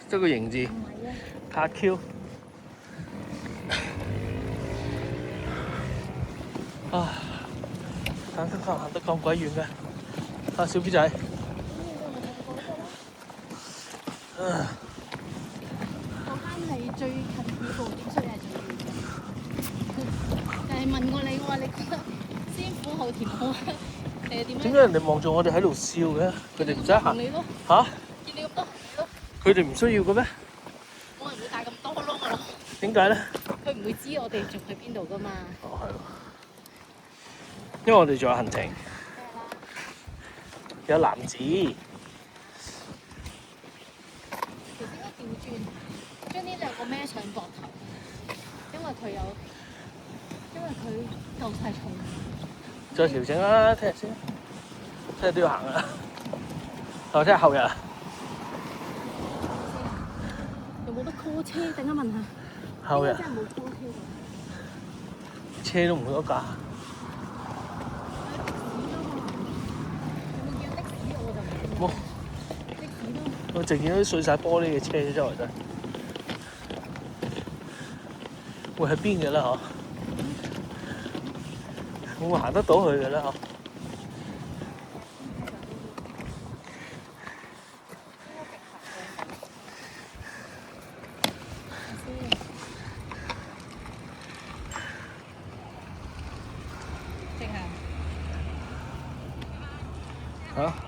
即係個形字。卡 Q。啊！行得咁鬼遠嘅，啊小 B 仔。嗰間係最近幾步點，所以係最遠嘅。就係問過你話，你覺得先苦後甜好啊？定係點樣？點解人哋望住我哋喺度笑嘅？佢哋唔使行嚇？見你咁多行咯。佢哋唔需要嘅咩？冇人會帶咁多咯。點解咧？佢唔會知我哋仲去邊度噶嘛。哦，係喎。因為我哋仲有行程，有男子。其實應該調轉，將呢兩個孭上膊頭，因為佢夠晒重。再調整啦，聽日先，聽日都要行啊。我聽日後日啊。有冇得 call 車？等間問下。後日。真係冇 call 車㗎。車都唔多架。冇。我淨見到啲碎晒玻璃嘅車周圍都係。會喺邊嘅啦？嗬？會唔會行得到去嘅咧？嗬？直行。嚇？